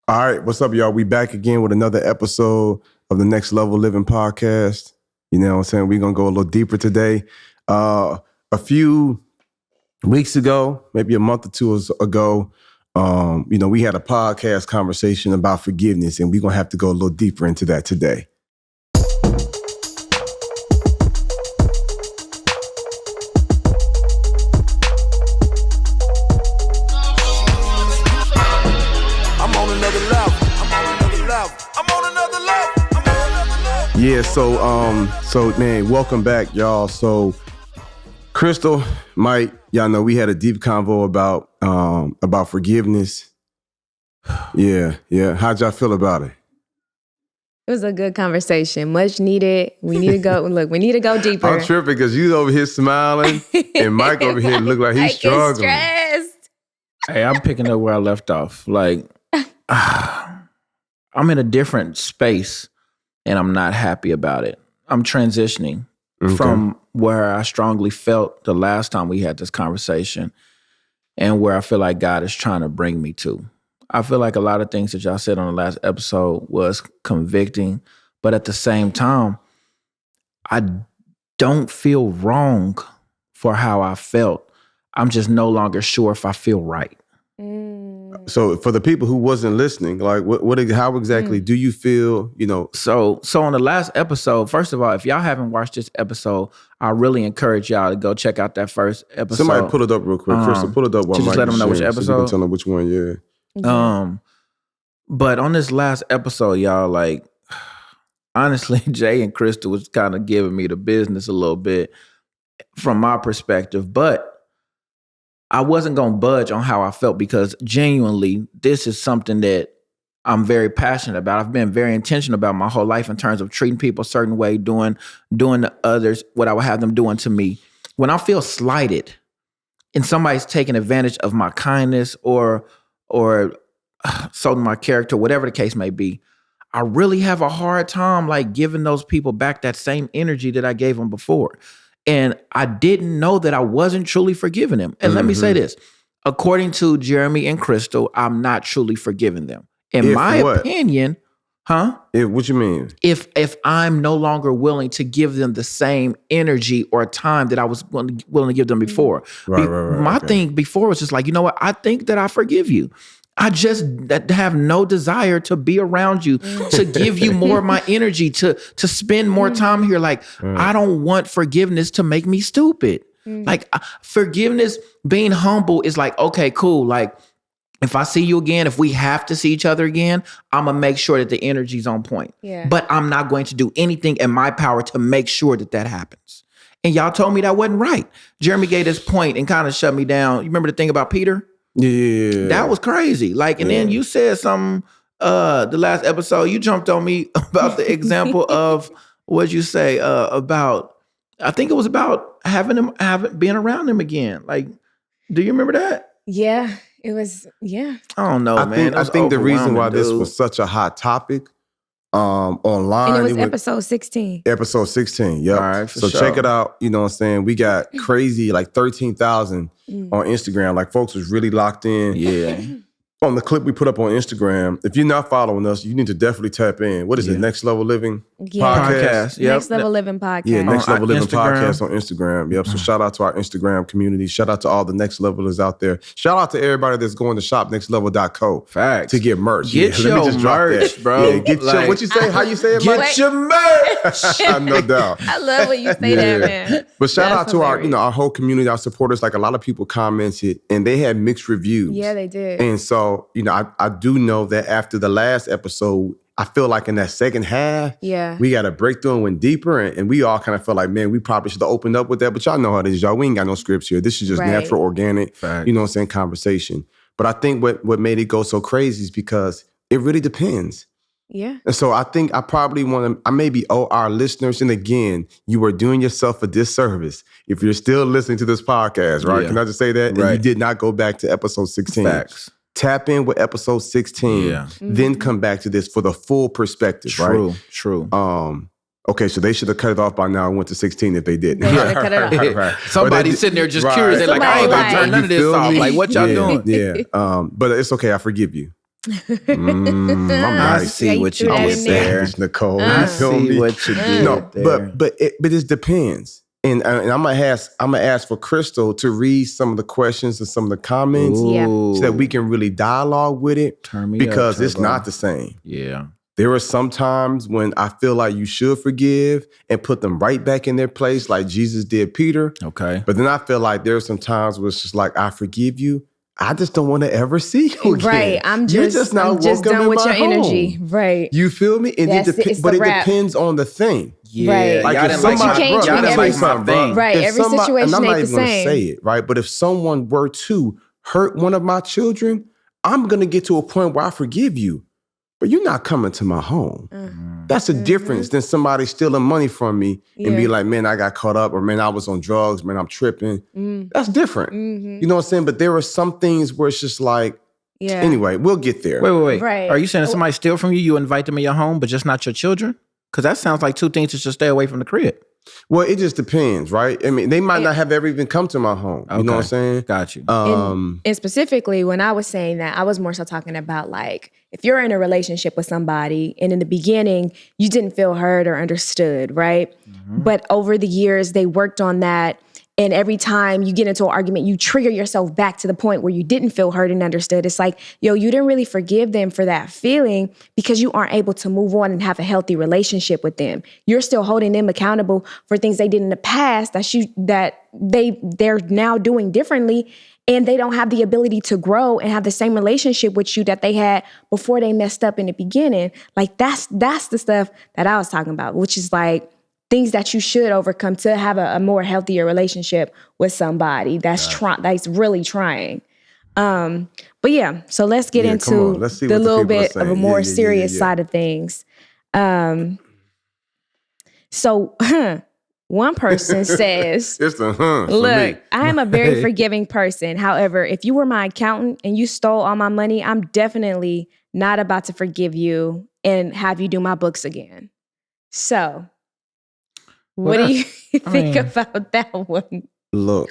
All right, what's up, y'all? We back again with another episode of the Next Level Living podcast. You know what I'm saying? We're going to go a little deeper today. A few weeks ago, maybe a month or two ago, we had a podcast conversation about forgiveness, and we're going to have to go a little deeper into that today. Yeah, so man, welcome back, y'all. So Crystal, Mike, y'all know we had a deep convo about forgiveness. Yeah. How'd y'all feel about it? It was a good conversation, much needed. We need to go. Look, we need to go deeper. I'm tripping because you over here smiling and Mike over here look like he's struggling. Stressed. Hey, I'm picking up where I left off. Like, I'm in a different space. And I'm not happy about it. I'm transitioning from where I strongly felt the last time we had this conversation and where I feel like God is trying to bring me to. I feel like a lot of things that y'all said on the last episode was convicting, but at the same time, I don't feel wrong for how I felt. I'm just no longer sure if I feel right. So for the people who wasn't listening, like how exactly do you feel, So on the last episode, first of all, if y'all haven't watched this episode, I really encourage y'all to go check out that first episode. Somebody pull it up real quick. Crystal, pull it up while just Mike let them know which sharing, episode. so you can tell them which one, yeah. But on this last episode, y'all, like, honestly, Jay and Crystal was kind of giving me the business a little bit from my perspective, but I wasn't going to budge on how I felt because genuinely, this is something that I'm very passionate about. I've been very intentional about my whole life in terms of treating people a certain way, doing to others what I would have them doing to me. When I feel slighted and somebody's taking advantage of my kindness or so my character, whatever the case may be, I really have a hard time like giving those people back that same energy that I gave them before. And I didn't know that I wasn't truly forgiving them. And let me say this. According to Jeremy and Crystal, I'm not truly forgiving them. In my opinion, What you mean? If I'm no longer willing to give them the same energy or time that I was willing to give them before. Right, my thing before was just like, you know what? I think that I forgive you. I just have no desire to be around you, to give you more of my energy, to spend more time here. Like, I don't want forgiveness to make me stupid. Like, forgiveness, being humble is like, okay, cool. Like, if I see you again, if we have to see each other again, I'm going to make sure that the energy's on point. Yeah. But I'm not going to do anything in my power to make sure that happens. And y'all told me that wasn't right. Jeremy gave this point and kind of shut me down. You remember the thing about Peter? Yeah. That was crazy. Like, and then you said something, the last episode, you jumped on me about the example of, what'd you say, about, I think it was about being around him again. Like, do you remember that? Yeah, it was, yeah. I don't know, man. I think the reason why this was such a hot topic online. And it was episode 16. Episode 16, yep. All right, so sure. check it out. You know what I'm saying? We got crazy, like 13,000 on Instagram. Like folks was really locked in. Yeah. On the clip we put up on Instagram. If you're not following us, you need to definitely tap in. What is it? Next Level Living Podcast? Yep. Next Level Living Podcast. Yeah, Next Level Living Instagram. Podcast on Instagram. Yep. So shout out to our Instagram community. Shout out to all the Next Levelers out there. Shout out to everybody that's going to shopnextlevel.co. Facts. To get merch. Get your let me just drop merch, that. bro. Yeah, get your, what you say? How you say it, Mike? Get your merch. No doubt. I love when you say that, man. But shout out That's to hilarious. our whole community, our supporters. Like a lot of people commented and they had mixed reviews. Yeah, they did. And so, I do know that after the last episode, I feel like in that second half, we got a breakthrough and went deeper. And we all kind of felt like, man, we probably should have opened up with that. But y'all know how it is, y'all. We ain't got no scripts here. This is just natural, organic, conversation. But I think what made it go so crazy is because it really depends. Yeah. And so I think I maybe owe our listeners, and again, you are doing yourself a disservice if you're still listening to this podcast, right? Yeah. Can I just say that? Right. And you did not go back to episode 16. Facts. Tap in with episode 16, then come back to this for the full perspective, right? True. Okay, so they should have cut it off by now and went to 16 if they didn't. They should have cut it off. Right. Somebody's sitting there just curious. They're like, I ain't gonna turn none of this off. Like, what y'all doing? Yeah. But it's okay. I forgive you. I'm I nice. see what you threw that did in there. there. Savage, Nicole. I You feel see me? what you did No, there. but it depends. And I'm gonna ask for Crystal to read some of the questions and some of the comments so that we can really dialogue with it. Turn me because up, it's Turbo. not the same. Yeah. There are some times when I feel like you should forgive and put them right back in their place, like Jesus did Peter. Okay. But then I feel like there's some times where it's just like, I forgive you. I just don't want to ever see you again. Right. I'm You're just not done welcome with in your my home. energy. Right. You feel me? And It's it the wrap. depends on the thing. Yeah. Right. Like Y'all if didn't somebody, you can't bro, treat let me every- say something, bro. Right, If every somebody, situation and I'm ain't not the even gonna same. say it, right? But if someone were to hurt one of my children, I'm gonna get to a point where I forgive you, but you're not coming to my home. That's a difference than somebody stealing money from me and be like, man, I got caught up, or man, I was on drugs, man, I'm tripping. That's different. You know what I'm saying? But there are some things where it's just like, anyway, we'll get there. Wait. Right. Are you saying if somebody steal from you, you invite them in your home, but just not your children? Because that sounds like two things that should stay away from the crib. Well, it just depends, right? I mean, they might not have ever even come to my home. You know what I'm saying? Got you. And specifically, when I was saying that, I was more so talking about like, if you're in a relationship with somebody and in the beginning, you didn't feel heard or understood, right? But over the years, they worked on that. And every time you get into an argument, you trigger yourself back to the point where you didn't feel heard and understood. It's like, yo, you didn't really forgive them for that feeling because you aren't able to move on and have a healthy relationship with them. You're still holding them accountable for things they did in the past that they're now doing differently. And they don't have the ability to grow and have the same relationship with you that they had before they messed up in the beginning. Like that's the stuff that I was talking about, which is like, things that you should overcome to have a more healthier relationship with somebody that's really trying. But yeah, so let's get into the little bit of a more serious side of things. So one person says, It's the look, I am a very forgiving person. However, if you were my accountant and you stole all my money, I'm definitely not about to forgive you and have you do my books again. So what do you think about that one? Look,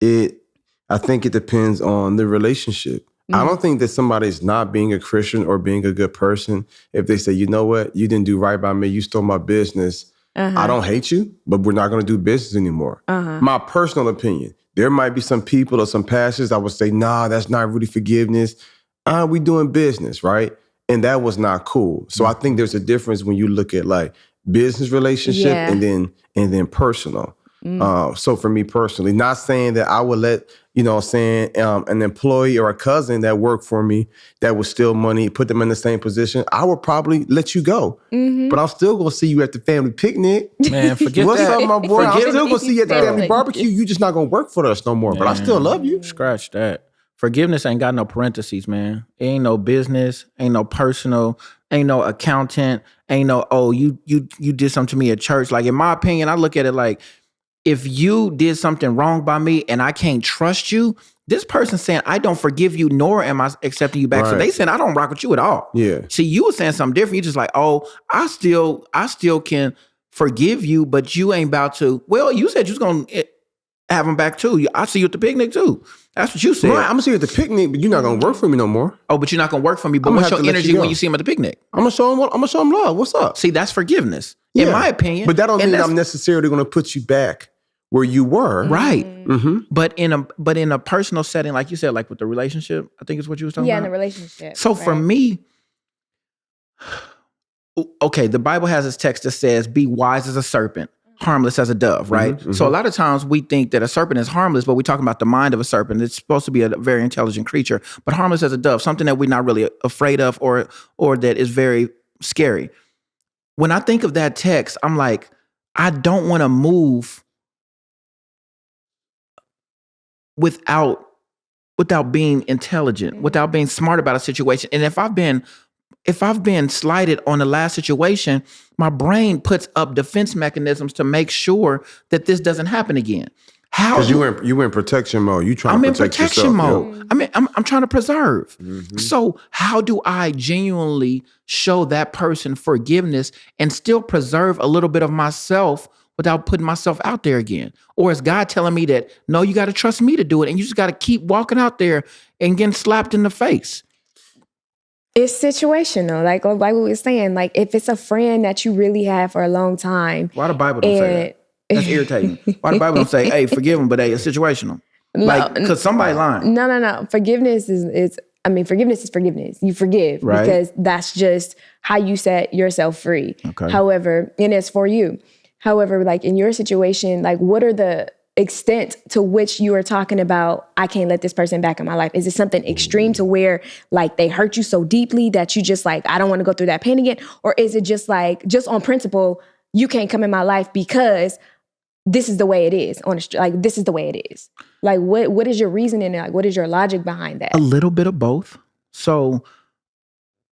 I think it depends on the relationship. I don't think that somebody's not being a Christian or being a good person if they say, you know what, you didn't do right by me, you stole my business. I don't hate you, but we're not going to do business anymore. My personal opinion. There might be some people or some pastors that would say, nah, that's not really forgiveness. We doing business, right? And that was not cool. So I think there's a difference when you look at like business relationship and then personal. So for me personally, not saying that I would let, an employee or a cousin that worked for me that would steal money, put them in the same position, I would probably let you go. But I'm still going to see you at the family picnic. Man, forget What's that. up, my boy? I'm still going to see you at the family Forgive- barbecue. You just not going to work for us no more. But I still love you. Scratch that. Forgiveness ain't got no parentheses, man. It ain't no business, ain't no personal, ain't no accountant, ain't no, oh, you did something to me at church. Like, in my opinion, I look at it like, if you did something wrong by me and I can't trust you, this person saying, I don't forgive you, nor am I accepting you back. So they saying, I don't rock with you at all. Yeah. See, you were saying something different. You just like, oh, I still can forgive you, but you ain't about to. Well, you said you was going to have them back too. I see you at the picnic too. That's what you said. Right, I'm going to see you at the picnic, but you're not going to work for me no more. Oh, but you're not going to work for me. But what's your energy when you see him at the picnic? I'm going to show him love. What's up? See, that's forgiveness, in my opinion. But that don't mean I'm necessarily going to put you back where you were. Right. But in a personal setting, like you said, like with the relationship, I think is what you was talking about. Yeah, in the relationship. So for me, okay, the Bible has this text that says, be wise as a serpent, harmless as a dove, right? So a lot of times we think that a serpent is harmless, but we're talking about the mind of a serpent. It's supposed to be a very intelligent creature, but harmless as a dove, something that we're not really afraid of or that is very scary. When I think of that text, I'm like, I don't want to move without being intelligent, without being smart about a situation. And if I've been slighted on the last situation, my brain puts up defense mechanisms to make sure that this doesn't happen again. How? Because you in protection mode. You trying to protect yourself. I'm in protection mode. I mean, I'm trying to preserve. So how do I genuinely show that person forgiveness and still preserve a little bit of myself without putting myself out there again? Or is God telling me that, no, you got to trust me to do it, and you just got to keep walking out there and getting slapped in the face? It's situational. Like we were saying, like if it's a friend that you really have for a long time. Why the Bible don't say that? That's irritating. Why the Bible don't say, hey, forgive them, but hey, it's situational? Like, because somebody lying. No. Forgiveness is forgiveness is forgiveness. You forgive because that's just how you set yourself free. Okay. However, and it's for you. However, like in your situation, like what are the extent to which you are talking about, I can't let this person back in my life? Is it something extreme to where like they hurt you so deeply that you just like, I don't want to go through that pain again? Or is it just like, just on principle, you can't come in my life because this is the way it is like this is the way it is? Like what is your reasoning? Like what is your logic behind that? A little bit of both. So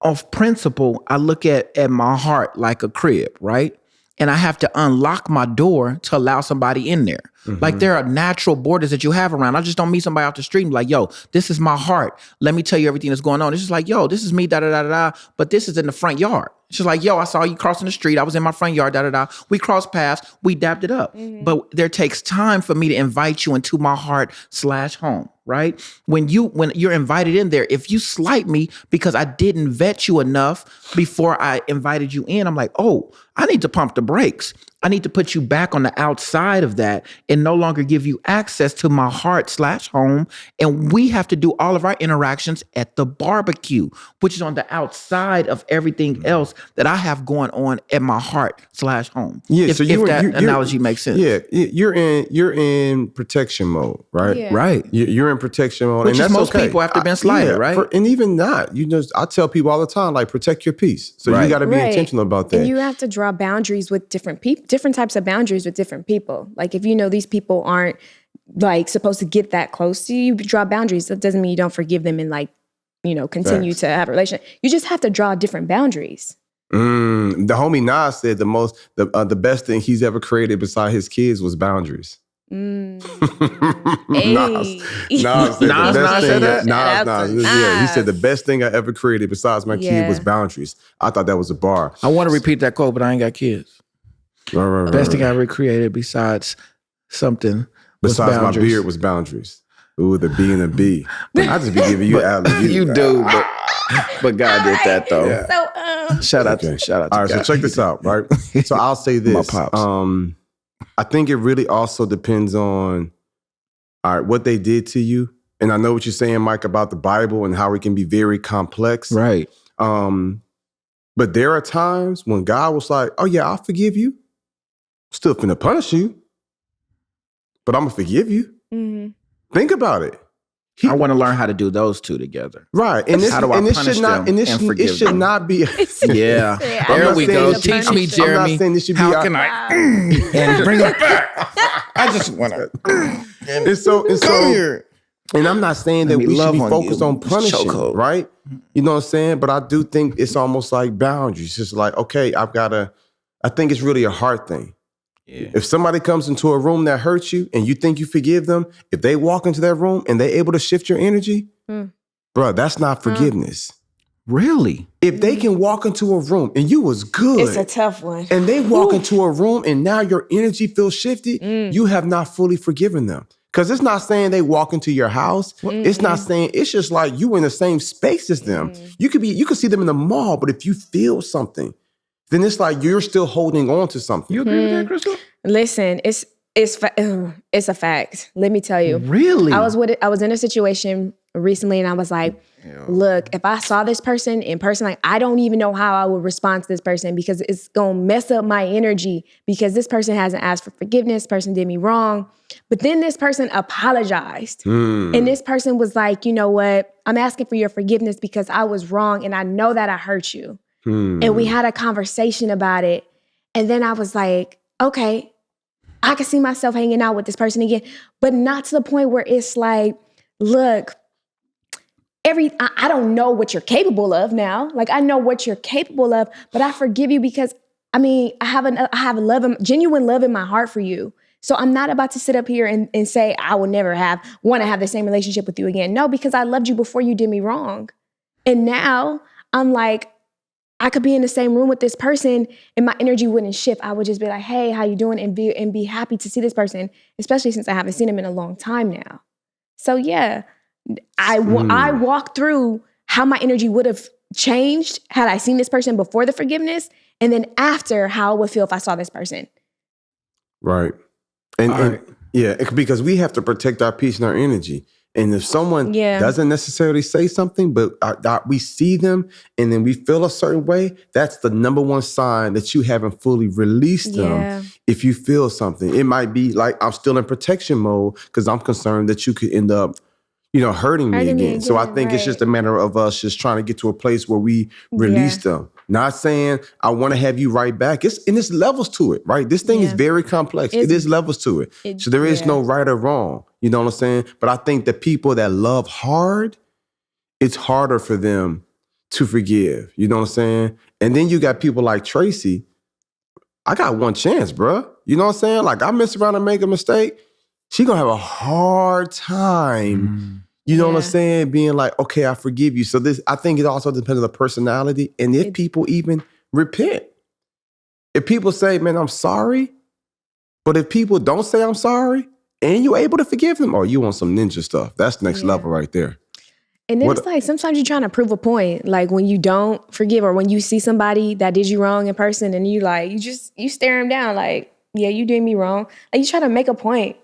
off principle, I look at my heart like a crib, right? And I have to unlock my door to allow somebody in there. Mm-hmm. Like there are natural borders that you have around. I just don't meet somebody off the street and be like, yo, this is my heart. Let me tell you everything that's going on. It's just like, yo, this is me, da-da-da-da-da. But this is in the front yard. It's just like, yo, I saw you crossing the street. I was in my front yard, da-da-da. We crossed paths. We dapped it up. Mm-hmm. But there takes time for me to invite you into my heart/home, right? When you're invited in there, if you slight me because I didn't vet you enough before I invited you in, I'm like, oh, I need to pump the brakes. I need to put you back on the outside of that and no longer give you access to my heart/home. And we have to do all of our interactions at the barbecue, which is on the outside of everything else that I have going on at my heart/home. Yeah, if that analogy makes sense. Yeah, you're in protection mode, right? Yeah. Right. You're in protection mode, which and is that's most okay. people after being slighted, right? And even not, I tell people all the time, like protect your peace. So you got to be intentional about that. And you have to draw boundaries with different people, different types of boundaries with different people. Like if you know these people aren't like supposed to get that close to you, draw boundaries. That doesn't mean you don't forgive them and like, continue to have a relationship. You just have to draw different boundaries. The homie Nas said the best thing he's ever created beside his kids was boundaries. Nas said that. Nas. Yeah, he said the best thing I ever created besides my kid was boundaries. I thought that was a bar. I want to repeat that quote, but I ain't got kids. Right. Best thing I ever created besides something. Besides my beard was boundaries. Ooh, the B and the B. I just be giving you alley. You do, but God did that though. Yeah. So shout out to all right, God. so check this out, right? So I'll say this. My pops. I think it really also depends on what they did to you. And I know what you're saying, Mike, about the Bible and how it can be very complex. Right. But there are times when God was like, oh yeah, I'll forgive you. Still finna punish you, but I'm gonna forgive you. Mm-hmm. Think about it. I want to learn how to do those two together. Right. And how do I punish them and forgive them? It should not be. Yeah. There we go. Teach me, Jeremy. I'm not saying this should be. How can I and bring it back? I just want to. And so here. And I'm not saying that we should be focused on punishing, right? You know what I'm saying? But I do think it's almost like boundaries. It's like, okay, I think it's really a heart thing. Yeah. If somebody comes into a room that hurts you and you think you forgive them, if they walk into that room and they're able to shift your energy, bro, that's not forgiveness. Really? If they can walk into a room and you was good. It's a tough one. And they walk into a room and now your energy feels shifted, you have not fully forgiven them. Because it's not saying they walk into your house. It's not saying, it's just like you in the same space as them. You could see them in the mall, but if you feel something, then it's like you're still holding on to something. You agree with that, Crystal? Listen, it's a fact. Let me tell you. Really? I was in a situation recently and I was like, look, if I saw this person in person, like I don't even know how I would respond to this person because it's going to mess up my energy because this person hasn't asked for forgiveness. Person did me wrong. But then this person apologized. And this person was like, you know what? I'm asking for your forgiveness because I was wrong and I know that I hurt you. And we had a conversation about it. And then I was like, okay, I can see myself hanging out with this person again, but not to the point where it's like, look, I don't know what you're capable of now. Like I know what you're capable of, but I forgive you because I have genuine love in my heart for you. So I'm not about to sit up here and say I will never want to have the same relationship with you again. No, because I loved you before you did me wrong. And now I'm like, I could be in the same room with this person and my energy wouldn't shift. I would just be like, hey, how you doing? And be happy to see this person, especially since I haven't seen him in a long time now. So yeah, I walked through how my energy would have changed had I seen this person before the forgiveness, and then after how it would feel if I saw this person. Right. And yeah, because we have to protect our peace and our energy. And if someone doesn't necessarily say something, but we see them and then we feel a certain way, that's the number one sign that you haven't fully released them. If you feel something, it might be like I'm still in protection mode because I'm concerned that you could end up, hurting me again. So I think it's just a matter of us just trying to get to a place where we release them. Not saying I want to have you right back. It's levels to it, right? This thing is very complex. It is levels to it. So there is no right or wrong. You know what I'm saying? But I think the people that love hard, it's harder for them to forgive. You know what I'm saying? And then you got people like Tracy. I got one chance, bruh. You know what I'm saying? Like I mess around and make a mistake. She gonna have a hard time, you know what I'm saying? Being like, okay, I forgive you. So I think it also depends on the personality and if people even repent. If people say, man, I'm sorry, but if people don't say I'm sorry and you're able to forgive them, you want some ninja stuff. That's next level right there. And then it's like sometimes you're trying to prove a point. Like when you don't forgive or when you see somebody that did you wrong in person and you stare them down like, yeah, you did me wrong. Like you try to make a point.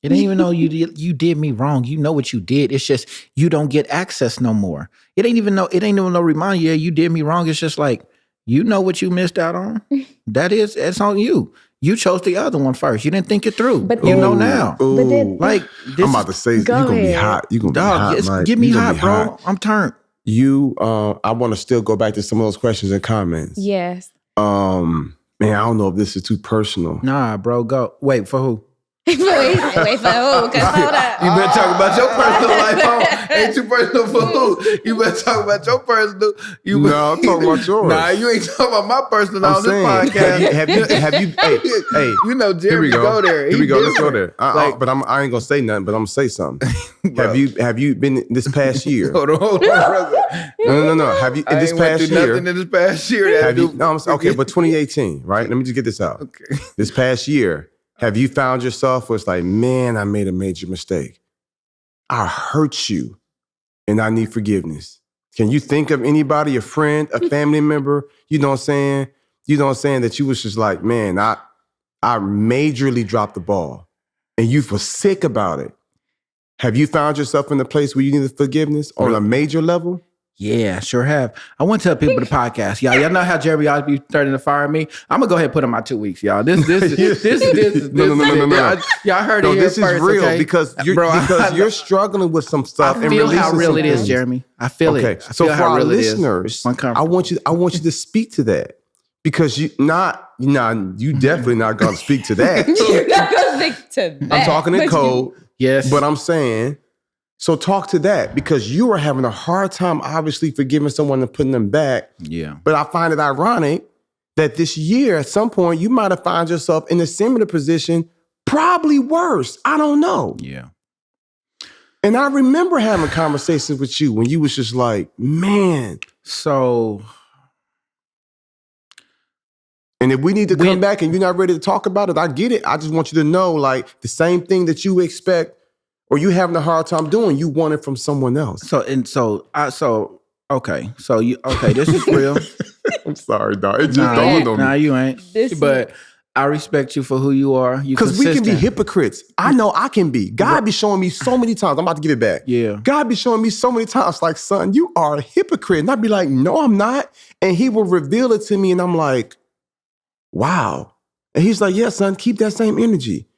It ain't even know you did me wrong. You know what you did. It's just you don't get access no more. It ain't even no reminder. Yeah, you did me wrong. It's just like you know what you missed out on. It's on you. You chose the other one first. You didn't think it through. But you know now. But then, like this, I'm about to say you're gonna be hot. You're gonna be hot, Mike. Get me hot, bro. I'm turned. I want to still go back to some of those questions and comments. Yes. Man, I don't know if this is too personal. Nah, bro. Go. Wait for who? Wait for who? Cause hold up. You better talk about your personal life. Ain't too personal for who? You better talk about your personal. No, I'm talking about yours. Nah, you ain't talking about my personal on this podcast. Have you? Hey, you know Jeremy go there. Here we go. Let's go there. But I ain't gonna say nothing. But I'm gonna say something. Have you been this past year? Hold on, brother. No. Have you in this past year? Nothing in this past year. Okay, but 2018, right? Let me just get this out. Okay. This past year. Have you found yourself where it's like, man, I made a major mistake. I hurt you and I need forgiveness. Can you think of anybody, a friend, a family member, you know what I'm saying? You know what I'm saying? That you was just like, man, I majorly dropped the ball and you feel sick about it. Have you found yourself in a place where you need forgiveness on a major level? Yeah, sure have. I want to tell people the podcast, y'all know how Jeremy always be starting to fire me. I'm gonna go ahead and put in my 2 weeks, y'all. This No. Y'all heard it here this first, is real okay? because you're struggling with some stuff. I feel how real it is, Jeremy. I feel it. Okay, so for our listeners, I want you to speak to that because you definitely not gonna speak to that. You're not gonna speak to that. I'm talking in code. Yes, but I'm saying. So talk to that because you are having a hard time, obviously, forgiving someone and putting them back. Yeah. But I find it ironic that this year, at some point, you might have found yourself in a similar position, probably worse. I don't know. Yeah. And I remember having conversations with you when you was just like, man. So. And if we need to come back and you're not ready to talk about it, I get it. I just want you to know, like, the same thing that you expect or you having a hard time doing, you want it from someone else. This is real. I'm sorry, dog. It just dawned on me. Nah, you ain't. But I respect you for who you are. Because we can be hypocrites. I know I can be. God be showing me so many times. I'm about to give it back. Yeah. God be showing me so many times, like, son, you are a hypocrite. And I'd be like, no, I'm not. And he will reveal it to me. And I'm like, wow. And he's like, yeah, son, keep that same energy.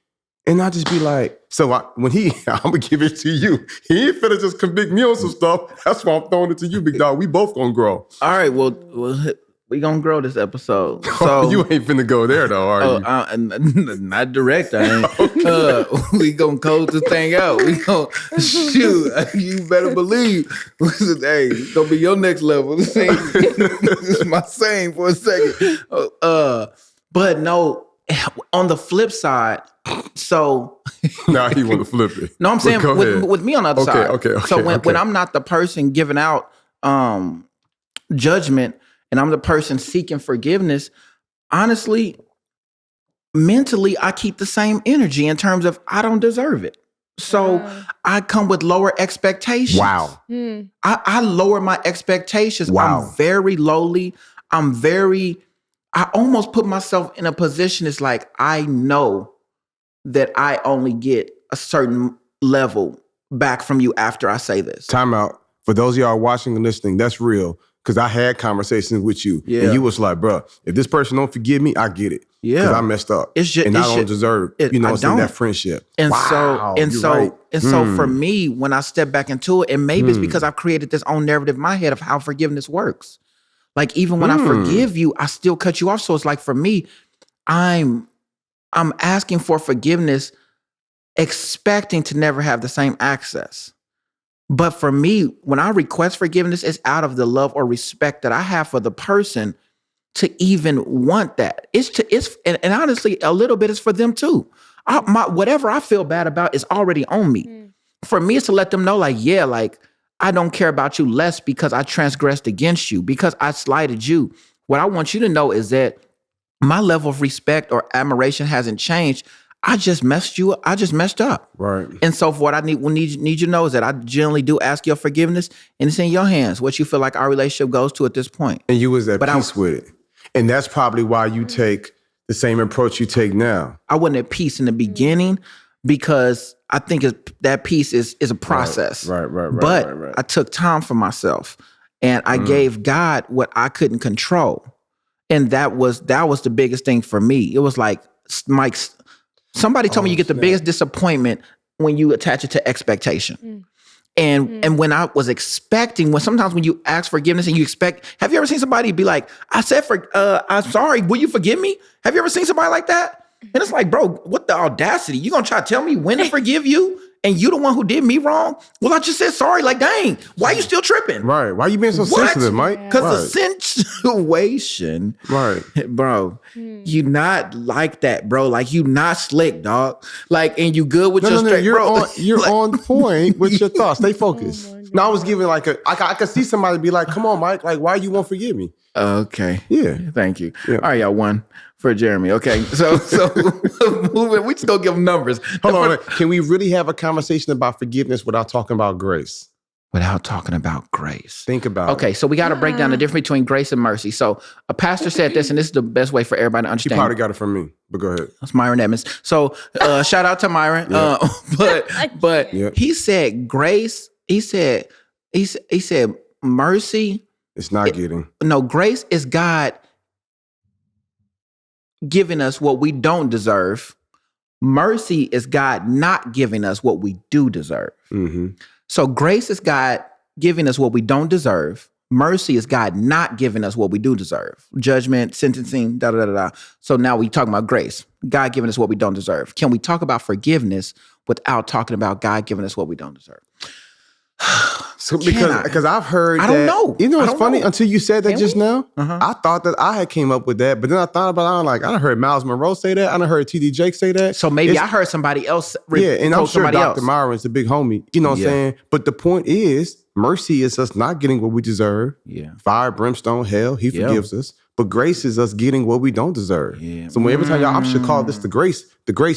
And I just be like, I'm going to give it to you. He ain't finna just convict me on some stuff. That's why I'm throwing it to you, big dog. We both going to grow. All right, well, we going to grow this episode. So you ain't finna go there, though, are you? Not direct, I ain't. Okay. We going to close this thing out. We going to shoot. You better believe. Hey, it's going to be your next level. This is my saying for a second. But no, on the flip side, so now he want to flip it. No, I'm saying with me on the other side. Okay. So when I'm not the person giving out judgment and I'm the person seeking forgiveness, honestly, mentally, I keep the same energy in terms of I don't deserve it. So I come with lower expectations. Wow. I lower my expectations. Wow. I'm very lowly. I almost put myself in a position. It's like, I know that I only get a certain level back from you after I say this. Time out. For those of y'all watching and listening, that's real. Because I had conversations with you. Yeah. And you was like, bro, if this person don't forgive me, I get it. Yeah. Because I messed up. I don't deserve, that friendship. And so for me, when I step back into it, and maybe it's because I've created this own narrative in my head of how forgiveness works. Like, even when I forgive you, I still cut you off. So it's like, for me, I'm asking for forgiveness, expecting to never have the same access. But for me, when I request forgiveness, it's out of the love or respect that I have for the person to even want that. And honestly, a little bit is for them too. Whatever I feel bad about is already on me. For me, it's to let them know, like, yeah, like, I don't care about you less because I transgressed against you, because I slighted you. What I want you to know is that my level of respect or admiration hasn't changed. I just messed up. Right. And so for what I need you to know is that I generally do ask your forgiveness, and it's in your hands what you feel like our relationship goes to at this point. And you was at peace with it. And that's probably why you take the same approach you take now. I wasn't at peace in the beginning because I think that peace is a process. Right. But I took time for myself, and I gave God what I couldn't control. And that was the biggest thing for me. It was like, Mike, somebody told me you get the biggest disappointment when you attach it to expectation. And when I was expecting, sometimes when you ask forgiveness and you expect, have you ever seen somebody be like, I'm sorry, will you forgive me? Have you ever seen somebody like that? And it's like, bro, what the audacity? You gonna try to tell me when to forgive you? And you the one who did me wrong? Well, I just said sorry. Like, dang, why you still tripping? Right. Why you being so sensitive, Mike? Because the situation, bro, you not like that, bro. Like, you not slick, dog. Like, and you good with straight, bro. You're on point with your thoughts. Stay focused. I was giving I could see somebody be like, come on, Mike. Like, why you won't forgive me? Okay. Yeah. Thank you. Yeah. All right, y'all, one for Jeremy. Okay. So we just gonna give them numbers. Hold on. Can we really have a conversation about forgiveness without talking about grace? Without talking about grace. Think about it. Okay, so we got to break down the difference between grace and mercy. So a pastor said this, and this is the best way for everybody to understand. You probably got it from me, but go ahead. That's Myron Edmonds. So shout out to Myron. But he said grace. He said mercy. It's not getting. No, grace is God giving us what we don't deserve. Mercy is God not giving us what we do deserve. Mm-hmm. So grace is God giving us what we don't deserve. Mercy is God not giving us what we do deserve. Judgment, sentencing, da-da-da-da. So now we talking about grace. God giving us what we don't deserve. Can we talk about forgiveness without talking about God giving us what we don't deserve? So because I've heard I don't know. You know what's funny? Until you said that just now, I thought that I had came up with that, but then I thought about it. I done heard Miles Monroe say that. I done heard T.D. Jakes say that. So maybe I heard somebody else. And I'm sure Dr. Myron's the big homie. You know what I'm saying? But the point is, mercy is us not getting what we deserve. Yeah. Fire, brimstone, hell, he forgives us. But grace is us getting what we don't deserve. Yeah. So every time I should call this the grace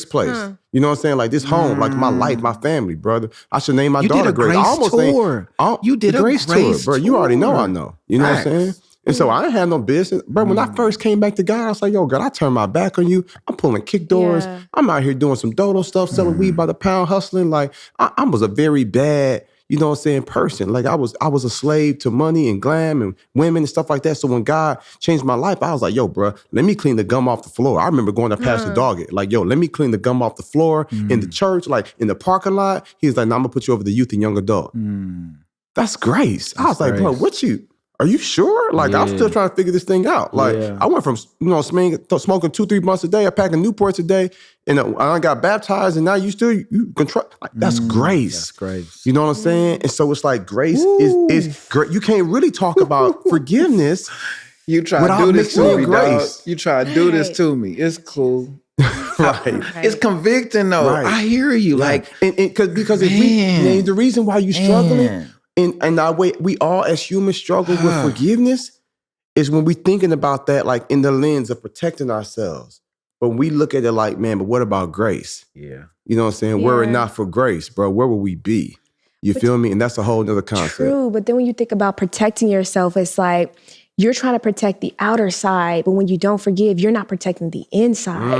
place. You know what I'm saying? Like this home, like my life, my family, brother. I should name my daughter Grace. I almost tour. You did a grace tour, bro. You already know I know. You know what I'm saying? And so I didn't have no business. Bro, when I first came back to God, I was like, yo, God, I turned my back on you. I'm pulling kick doors. Yeah. I'm out here doing some dodo stuff, selling weed by the pound, hustling. Like I was a very bad, you know what I'm saying, person. Like I was a slave to money and glam and women and stuff like that. So when God changed my life, I was like, yo, bro, let me clean the gum off the floor. I remember going to Pastor Doggett, like, yo, let me clean the gum off the floor in the church, like in the parking lot. He was like, no, I'm gonna put you over the youth and young adult. That's grace. I was like, bro, are you sure? Like, I'm still trying to figure this thing out. Like, I went from, smoking 2-3 months a day, I packing Newports a day, and I got baptized, and now you control. Like, that's grace. That's grace. You know what I'm saying? And so it's like grace is great. You can't really talk about forgiveness. You try to do this to me, grace. Dog. You try to do this to me. It's cool. Right. It's convicting though. Right. I hear you. Like, because the reason why you struggling. And our way, we all as humans struggle with forgiveness is when we thinking about that, like in the lens of protecting ourselves. But we look at it like, man, but what about grace? Yeah. You know what I'm saying? Were it not for grace, bro, where would we be? You feel me? And that's a whole nother concept. True, but then when you think about protecting yourself, it's like you're trying to protect the outer side, but when you don't forgive, you're not protecting the inside.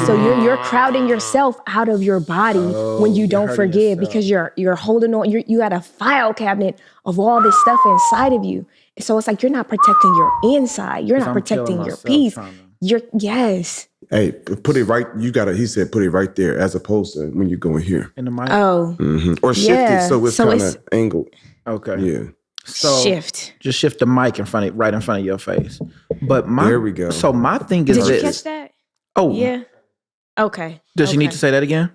So you're crowding yourself out of your body when you don't forgive because you're holding on. You got a file cabinet of all this stuff inside of you. So it's like you're not protecting your inside. You're not protecting your peace. Yes. Hey, put it right. He said, put it right there as opposed to when you go in here. In the mic? Oh. Or shift it so it's kind of angled. Okay. Yeah. So just shift the mic right in front of your face. But there we go. So my thing is Did you catch that? Oh. Yeah. Okay. Does she need to say that again?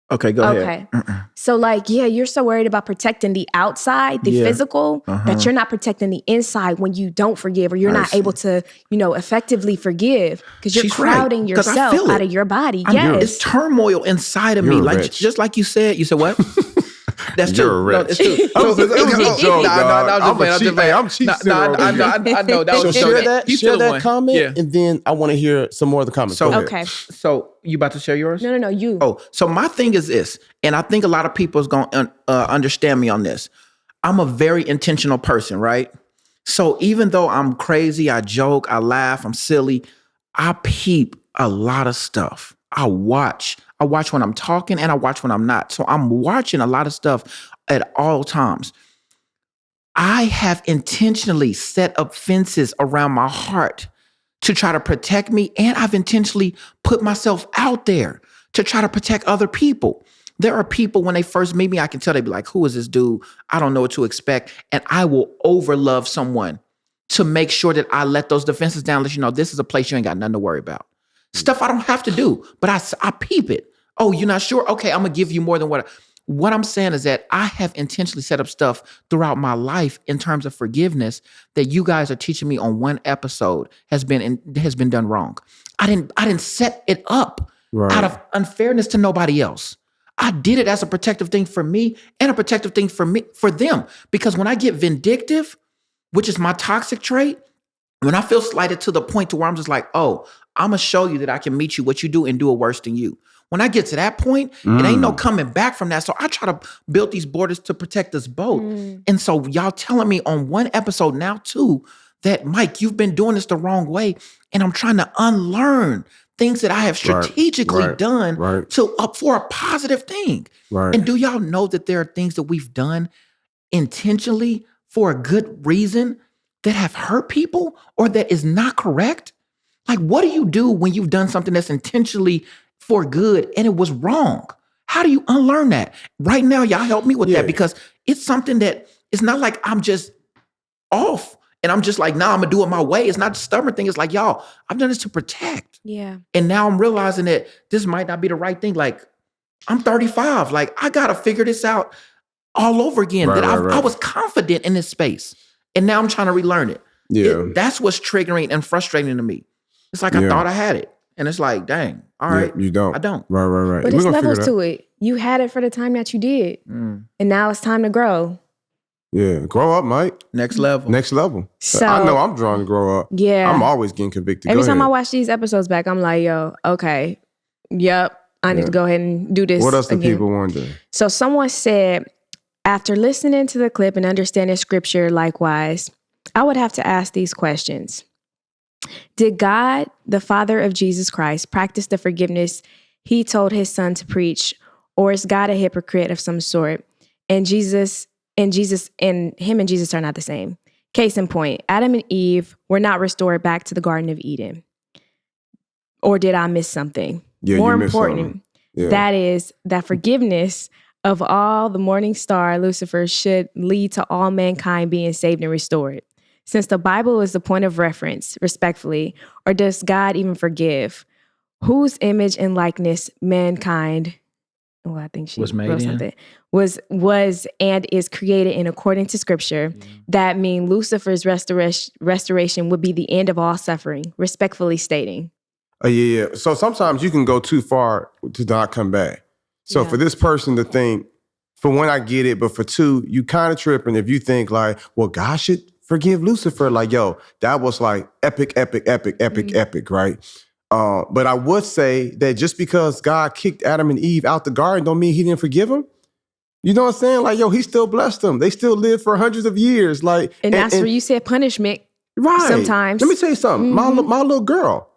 Okay, go ahead. Okay. So you're so worried about protecting the outside, the physical, that you're not protecting the inside when you don't forgive or you're not able to, effectively forgive because you're crowding yourself out of your body. Yes. It's turmoil inside of me. Just like you said what? That's true. You're rich. No, it's true. It was a joke, I'm cheap. I know. That was share that comment, and then I want to hear some more of the comments. Okay. So you about to share yours? No, you. Oh, so my thing is this, and I think a lot of people is going to understand me on this. I'm a very intentional person, right? So even though I'm crazy, I joke, I laugh, I'm silly, I peep a lot of stuff. I watch when I'm talking and I watch when I'm not. So I'm watching a lot of stuff at all times. I have intentionally set up fences around my heart to try to protect me. And I've intentionally put myself out there to try to protect other people. There are people when they first meet me, I can tell they be like, who is this dude? I don't know what to expect. And I will overlove someone to make sure that I let those defenses down, let you know, this is a place you ain't got nothing to worry about. Stuff I don't have to do, but I peep it. Oh, you're not sure? Okay, I'm going to give you more than what I'm saying is that I have intentionally set up stuff throughout my life in terms of forgiveness that you guys are teaching me on one episode has been done wrong. I didn't set it up out of unfairness to nobody else. I did it as a protective thing for me and a protective thing for them. Because when I get vindictive, which is my toxic trait, when I feel slighted to the point to where I'm just like, oh, I'm going to show you that I can meet you what you do and do it worse than you. When I get to that point, it ain't no coming back from that. So I try to build these borders to protect us both. And so y'all telling me on one episode now too, that Mike, you've been doing this the wrong way. And I'm trying to unlearn things that I have strategically done for a positive thing. And do y'all know that there are things that we've done intentionally for a good reason that have hurt people or that is not correct? Like, what do you do when you've done something that's intentionally for good and it was wrong? How do you unlearn that? Right now, y'all help me with that because it's something that it's not like I'm just off and I'm just like, nah, I'm gonna do it my way. It's not a stubborn thing. It's like, y'all, I've done this to protect. Yeah. And now I'm realizing that this might not be the right thing. Like, I'm 35. Like, I gotta figure this out all over again. I was confident in this space. And now I'm trying to relearn it. That's what's triggering and frustrating to me. It's like I thought I had it. And it's like, dang, all right. You don't. I don't. Right. But there's levels to it. You had it for the time that you did. And now it's time to grow. Yeah. Grow up, Mike. Next level. So, I know I'm drawn to grow up. Yeah. I'm always getting convicted. Every time I watch these episodes back, I'm like, yo, okay. Yep. I need to go ahead and do this. What else do again. people wonder? So someone said, after listening to the clip and understanding scripture likewise, I would have to ask these questions. Did God, the Father of Jesus Christ, practice the forgiveness he told his son to preach, or is God a hypocrite of some sort? And him and Jesus are not the same. Case in point, Adam and Eve were not restored back to the Garden of Eden. Or did I miss something? Yeah, more you missed important, something. that is that forgiveness of all the morning star, Lucifer, should lead to all mankind being saved and restored. Since the Bible is the point of reference, respectfully, or does God even forgive? Whose image and likeness mankind, well, I think she was made wrote something, was and is created in according to scripture. That means Lucifer's restoration would be the end of all suffering, respectfully stating. Yeah. So sometimes you can go too far to not come back. So for this person to think, for one, I get it, but for two, you kind of tripping if you think like, well, God should forgive Lucifer. Like, yo, that was like epic, right? But I would say that just because God kicked Adam and Eve out the garden don't mean he didn't forgive them. You know what I'm saying? Like, yo, he still blessed them. They still lived for hundreds of years. Like, and that's where you said punishment. Right. Sometimes. Let me tell you something. My little girl,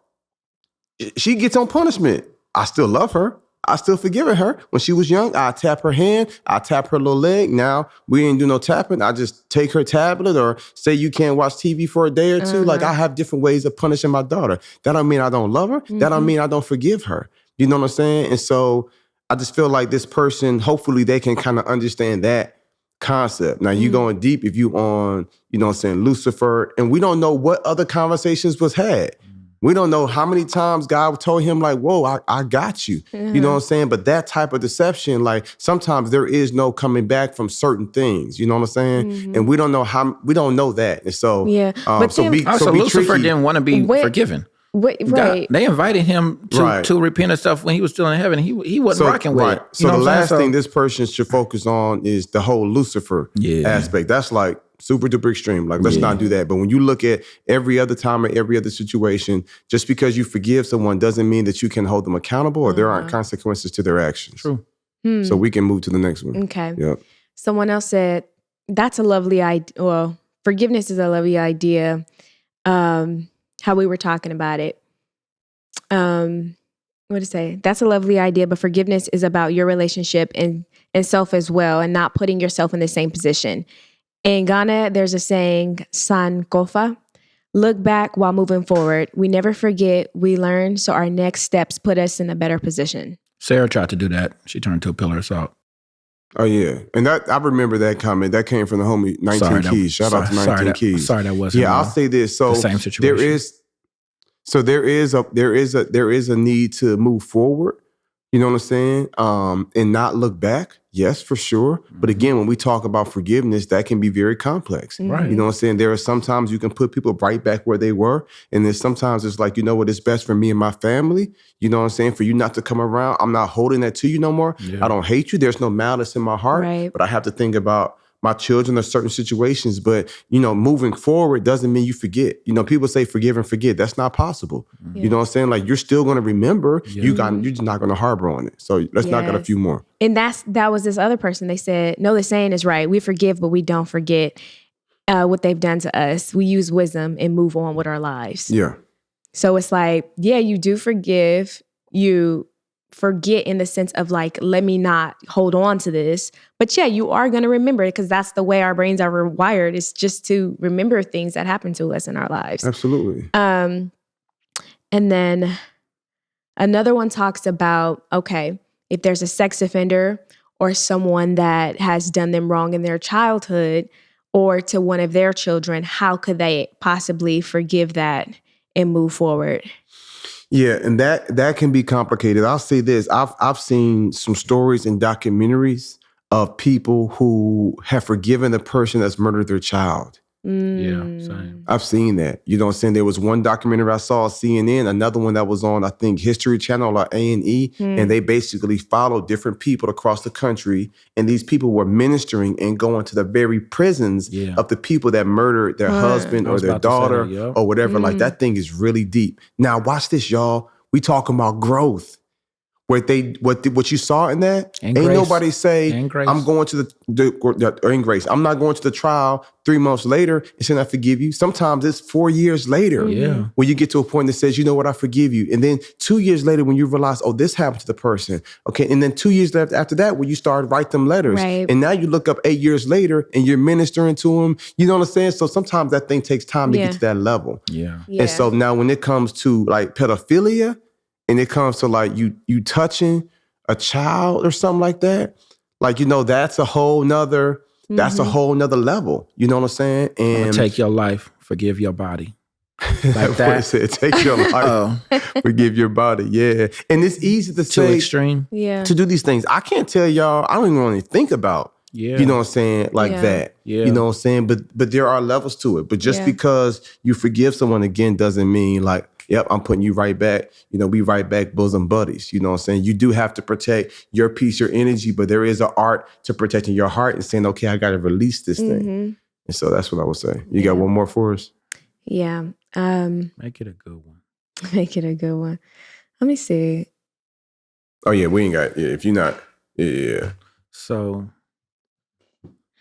she gets on punishment. I still love her. I still forgiven her. When she was young, I tap her hand, I tap her little leg. Now we ain't do no tapping. I just take her tablet or say you can't watch TV for a day or two. Like, I have different ways of punishing my daughter. That don't mean I don't love her. That don't mean I don't forgive her. You know what I'm saying? And so I just feel like this person, hopefully they can kind of understand that concept. Now you going deep if you on, you know what I'm saying, Lucifer, and we don't know what other conversations was had. We don't know how many times God told him like, whoa, I got you. You know what I'm saying? But that type of deception, like sometimes there is no coming back from certain things. You know what I'm saying? And we don't know we don't know that. And so, but so Lucifer didn't want to be forgiven. Right. God, they invited him to repent of stuff when he was still in heaven. He wasn't rocking with it. So the last thing this person should focus on is the whole Lucifer aspect. That's like super duper extreme. Like, let's not do that. But when you look at every other time or every other situation, just because you forgive someone doesn't mean that you can hold them accountable or there aren't consequences to their actions. True. So we can move to the next one. Okay. Yep. Someone else said, that's a lovely idea. Well, forgiveness is a lovely idea. How we were talking about it. What to say? That's a lovely idea, but forgiveness is about your relationship and self as well, and not putting yourself in the same position. In Ghana, there's a saying, Sankofa, look back while moving forward. We never forget, we learn, so our next steps put us in a better position. Sarah tried to do that. She turned into a pillar of salt. Oh, yeah. And that I remember that comment. That came from the homie 19 Keys. Shout out to 19 Keys. Sorry, that wasn't. Yeah, I'll say this. So the same situation. there is a need to move forward. You know what I'm saying? And not look back. Yes, for sure. But again, when we talk about forgiveness, that can be very complex. Right. You know what I'm saying? There are sometimes you can put people right back where they were. And then sometimes it's like, you know what, it's best for me and my family. You know what I'm saying? For you not to come around. I'm not holding that to you no more. Yeah. I don't hate you. There's no malice in my heart. Right. But I have to think about my children or certain situations. But, you know, moving forward doesn't mean you forget. You know, people say forgive and forget. That's not possible. Yeah. You know what I'm saying? Like, you're still going to remember. Yeah. You're just not going to harbor on it. So let's knock out a few more. And that was this other person. They said, no, the saying is right. We forgive, but we don't forget what they've done to us. We use wisdom and move on with our lives. Yeah. So it's like, yeah, you do forgive. You forget in the sense of like, let me not hold on to this. But yeah, you are going to remember it because that's the way our brains are wired, is just to remember things that happen to us in our lives. Absolutely. And then another one talks about, okay, if there's a sex offender or someone that has done them wrong in their childhood or to one of their children, how could they possibly forgive that and move forward? Yeah, and that can be complicated. I'll say this. I've seen some stories and documentaries of people who have forgiven the person that's murdered their child. Yeah, same. I've seen that. You know what I'm saying? There was one documentary I saw on CNN, another one that was on, I think, History Channel or A&E, and they basically followed different people across the country, and these people were ministering and going to the very prisons of the people that murdered their husband or their daughter or whatever. Like, that thing is really deep. Now, watch this, y'all. We talking about growth. What you saw in that, ain't nobody say, I'm going to in grace. I'm not going to the trial 3 months later and saying I forgive you. Sometimes it's 4 years later when you get to a point that says, you know what, I forgive you. And then 2 years later when you realize, oh, this happened to the person. Okay. And then 2 years after that, when you start write them letters. Right. And now you look up 8 years later and you're ministering to them. You know what I'm saying? So sometimes that thing takes time to get to that level. Yeah. And so now when it comes to like pedophilia, and it comes to like you touching a child or something like that, like, you know, that's a whole nother level. You know what I'm saying? And take your life, forgive your body. Like that. It said, take your life, forgive your body. Yeah. And it's easy to say, too extreme. Yeah. To do these things. I can't tell y'all, I don't even want to think about, you know what I'm saying, like that. Yeah. You know what I'm saying? But there are levels to it. But just because you forgive someone again doesn't mean like, yep, I'm putting you right back. You know, we right back bosom buddies. You know what I'm saying? You do have to protect your peace, your energy, but there is an art to protecting your heart and saying, okay, I got to release this thing. And so that's what I would say. You got one more for us? Yeah. Make it a good one. Make it a good one. Let me see. Oh yeah, we ain't got. Yeah, if you're not, yeah. So,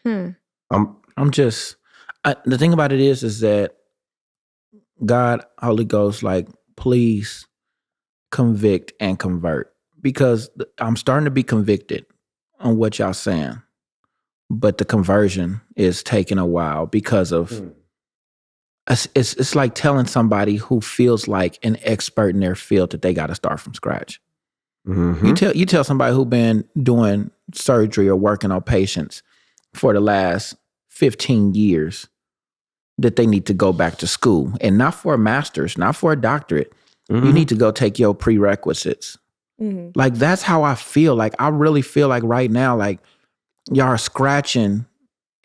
I'm just. The thing about it is that God, Holy Ghost, like, please convict and convert, because I'm starting to be convicted on what y'all saying, but the conversion is taking a while because of. It's like telling somebody who feels like an expert in their field that they got to start from scratch. Mm-hmm. You tell somebody who been doing surgery or working on patients for the last 15 years that they need to go back to school, and not for a master's, not for a doctorate. You need to go take your prerequisites. Like, that's how I feel. Like, I really feel like right now, like, y'all are scratching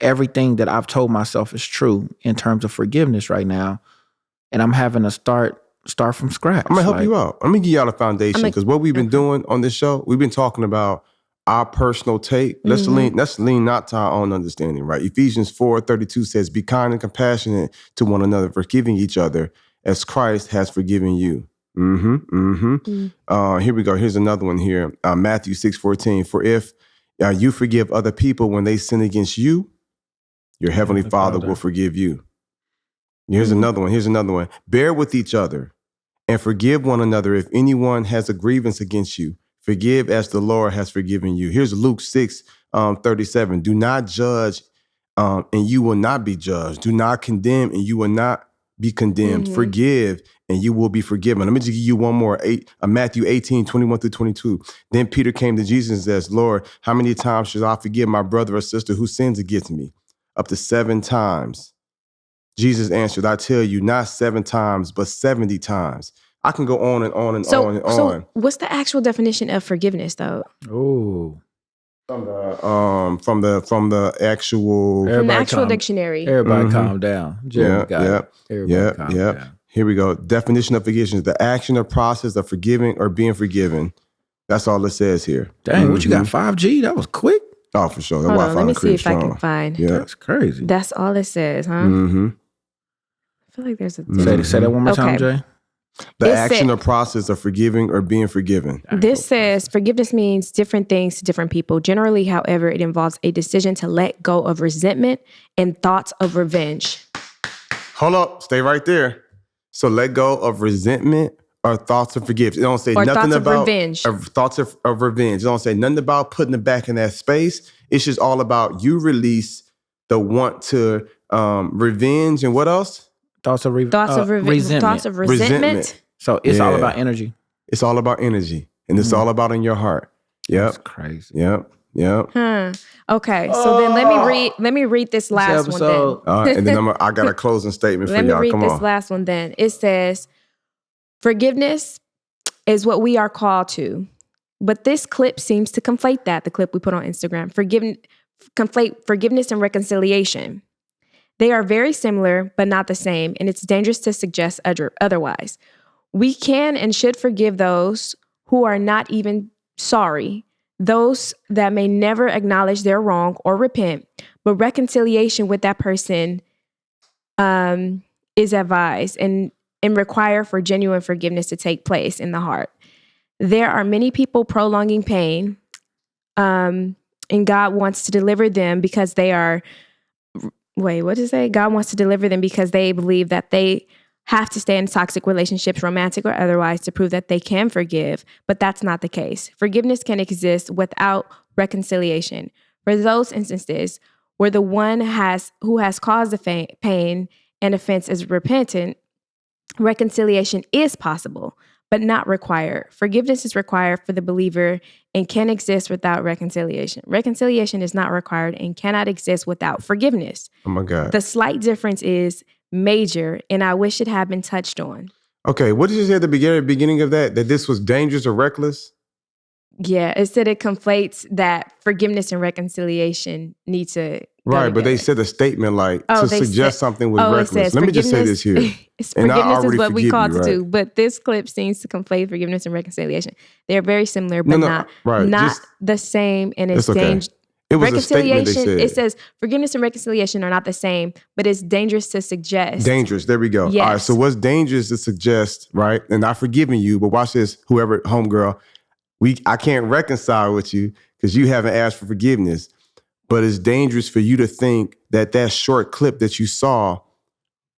everything that I've told myself is true in terms of forgiveness right now. And I'm having to start from scratch. I'm gonna help you out. I'm gonna give y'all the foundation, because what we've been doing on this show, we've been talking about our personal take. Let's lean not to our own understanding, right? Ephesians 4:32 says, "Be kind and compassionate to one another, forgiving each other as Christ has forgiven you." Here we go. Here's another one here. Matthew 6:14. "For if you forgive other people when they sin against you, your heavenly Father will forgive you." Here's another one. "Bear with each other and forgive one another if anyone has a grievance against you. Forgive as the Lord has forgiven you." Here's Luke 6:37. "Do not judge, and you will not be judged. Do not condemn, and you will not be condemned. Forgive, and you will be forgiven." Let me just give you one more. Matthew 18:21-22. "Then Peter came to Jesus and says, 'Lord, how many times should I forgive my brother or sister who sins against me? Up to 7 times. Jesus answered, 'I tell you, not 7 times, but 70 times. I can go on and on and on and on. So what's the actual definition of forgiveness, though? Oh, from the actual dictionary. Everybody calm down. Jeremy got it. Everybody calm down. Here we go. Definition of forgiveness: the action or process of forgiving or being forgiven. That's all it says here. Dang, what you got? 5G? That was quick. Oh, for sure. Hold on, let me see if I can find. Yeah, that's crazy. That's all it says, huh? I feel like there's a. Say that one more time, Jay. The action or process of forgiving or being forgiven. This says forgiveness means different things to different people. Generally, however, it involves a decision to let go of resentment and thoughts of revenge. Hold up. Stay right there. So let go of resentment or thoughts of forgiveness. It don't say or nothing thoughts about of revenge. Thoughts of revenge. It don't say nothing about putting it back in that space. It's just all about you release the want to revenge and what else? Thoughts of resentment. Thoughts of resentment. So it's all about energy. It's all about energy, and it's all about in your heart. Yep. That's crazy. Yep. Okay. So then let me read this last one then. And then I got a closing statement for y'all. Let me read Come this on. last one then. It says, forgiveness is what we are called to. But this clip seems to conflate that, the clip we put on Instagram. Conflate forgiveness and reconciliation. They are very similar, but not the same, and it's dangerous to suggest otherwise. We can and should forgive those who are not even sorry, those that may never acknowledge their wrong or repent, but reconciliation with that person is advised and require for genuine forgiveness to take place in the heart. There are many people prolonging pain, and God wants to deliver them because they are... Wait, what does it say? God wants to deliver them because they believe that they have to stay in toxic relationships, romantic or otherwise, to prove that they can forgive. But that's not the case. Forgiveness can exist without reconciliation. For those instances where the one who has caused the pain and offense is repentant, reconciliation is possible, but not required. Forgiveness is required for the believer and can exist without reconciliation. Reconciliation is not required and cannot exist without forgiveness. Oh my God. The slight difference is major, and I wish it had been touched on. Okay, what did you say at the beginning of that this was dangerous or reckless? Yeah, it said it conflates that forgiveness and reconciliation need to go right, together. but they said a statement like to suggest something was reckless. Let me just say this here. Forgiveness is what we call to do, but this clip seems to conflate forgiveness and reconciliation. They're very similar, but not the same, and it's dangerous. It was a statement they reconciliation, said. it says forgiveness and reconciliation are not the same, but it's dangerous to suggest. Dangerous. There we go. Yes. All right. So what's dangerous to suggest, right? And I've forgiven you, but watch this, whoever, homegirl, I can't reconcile with you because you haven't asked for forgiveness. But it's dangerous for you to think that short clip that you saw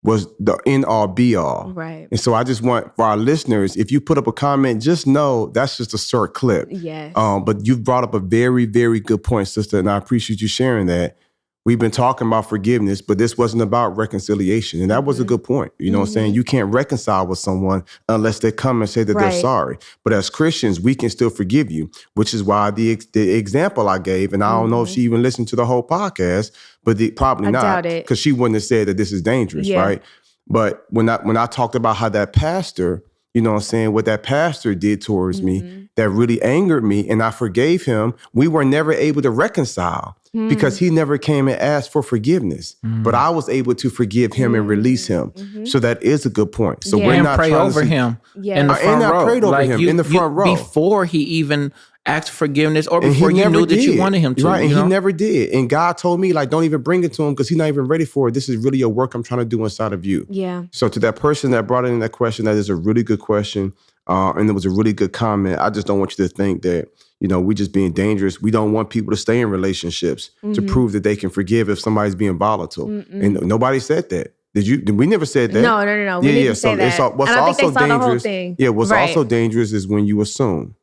was the end all be all. Right. And so I just want for our listeners, if you put up a comment, just know that's just a short clip. Yes. But you've brought up a very, very good point, sister, and I appreciate you sharing that. We've been talking about forgiveness, but this wasn't about reconciliation. And that was a good point. You know what I'm saying? You can't reconcile with someone unless they come and say that they're sorry. But as Christians, we can still forgive you, which is why the example I gave, and I don't know if she even listened to the whole podcast, but probably not. I doubt it. Because she wouldn't have said that this is dangerous, right? But when I talked about how that pastor, you know what I'm saying, what that pastor did towards me, that really angered me, and I forgave him, we were never able to reconcile because he never came and asked for forgiveness. But I was able to forgive him and release him. So that is a good point. So we're not pray trying over to him Yeah. in the front and I row. prayed over Like him you- in the front row. Before he even asked forgiveness or And before he you never knew that you did. wanted him to. Right, and you know? he never did. And God told me, like, don't even bring it to him because he's not even ready for it. This is really a work I'm trying to do inside of you. Yeah. So to that person that brought in that question, that is a really good question. And it was a really good comment. I just don't want you to think that, you know, we're just being dangerous. We don't want people to stay in relationships to prove that they can forgive if somebody's being volatile. And nobody said that. Did you? We never said that. No. We didn't say that. What's and I also think they saw dangerous. the whole thing. Yeah, what's also dangerous is when you assume.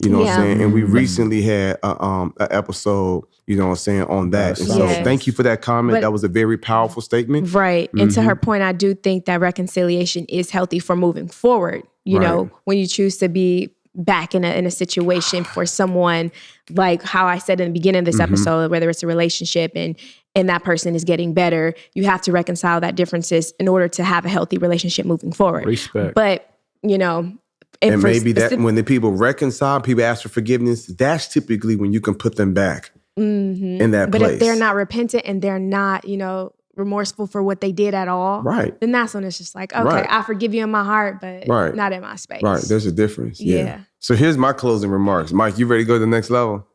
You know what I'm saying? And we recently had an episode, you know what I'm saying, on that. And so thank you for that comment. That was a very powerful statement. Right. And to her point, I do think that reconciliation is healthy for moving forward. You know, when you choose to be back in a situation for someone, like how I said in the beginning of this episode, whether it's a relationship and that person is getting better, you have to reconcile that differences in order to have a healthy relationship moving forward. Respect. But, you know, and maybe that when the people reconcile, people ask for forgiveness, that's typically when you can put them back in that place. But if they're not repentant and they're not, you know, remorseful for what they did at all, then that's when it's just like, okay, I forgive you in my heart, but not in my space. Right. There's a difference. Yeah. So here's my closing remarks. Mike, you ready to go to the next level?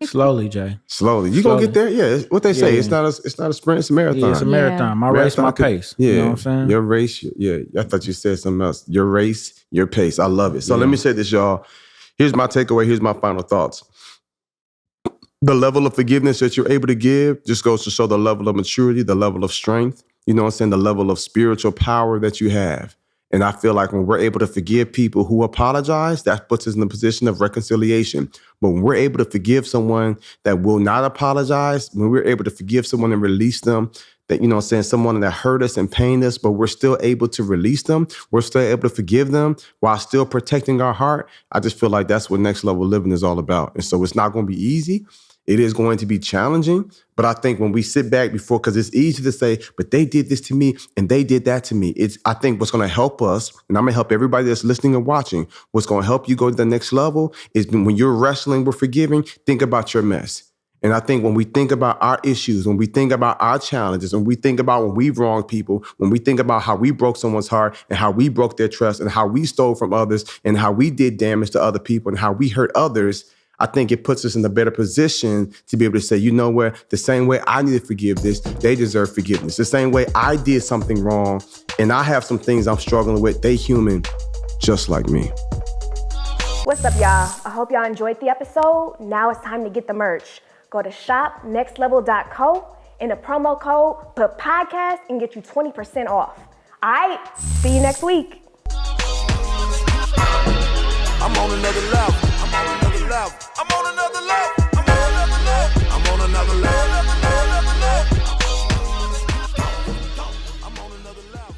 Slowly, Jay. Slowly. You gonna get there? Yeah. It's what they say. It's not a sprint, it's a marathon. Yeah, it's a marathon. My race, my pace. Yeah. You know what I'm saying? Your race, I thought you said something else. Your race, your pace. I love it. So let me say this, y'all. Here's my takeaway. Here's my final thoughts. The level of forgiveness that you're able to give just goes to show the level of maturity, the level of strength, you know what I'm saying, the level of spiritual power that you have. And I feel like when we're able to forgive people who apologize, that puts us in the position of reconciliation. But when we're able to forgive someone that will not apologize, when we're able to forgive someone and release them, that, you know what I'm saying, someone that hurt us and pained us, but we're still able to release them, we're still able to forgive them while still protecting our heart, I just feel like that's what next level living is all about. And so it's not going to be easy. It is going to be challenging, but I think when we sit back before, because it's easy to say, but they did this to me and they did that to me. I think what's going to help us, and I'm going to help everybody that's listening and watching, what's going to help you go to the next level is when you're wrestling with forgiving, think about your mess. And I think when we think about our issues, when we think about our challenges, when we think about when we wronged people, when we think about how we broke someone's heart and how we broke their trust and how we stole from others and how we did damage to other people and how we hurt others, I think it puts us in a better position to be able to say, you know what, the same way I need to forgive this, they deserve forgiveness. The same way I did something wrong and I have some things I'm struggling with, they human just like me. What's up, y'all? I hope y'all enjoyed the episode. Now it's time to get the merch. Go to shopnextlevel.co. In the promo code, put podcast and get you 20% off. All right, see you next week. I'm on another level. I'm on another level. I'm on another level. I'm on another level. I'm on another level. I'm on another level.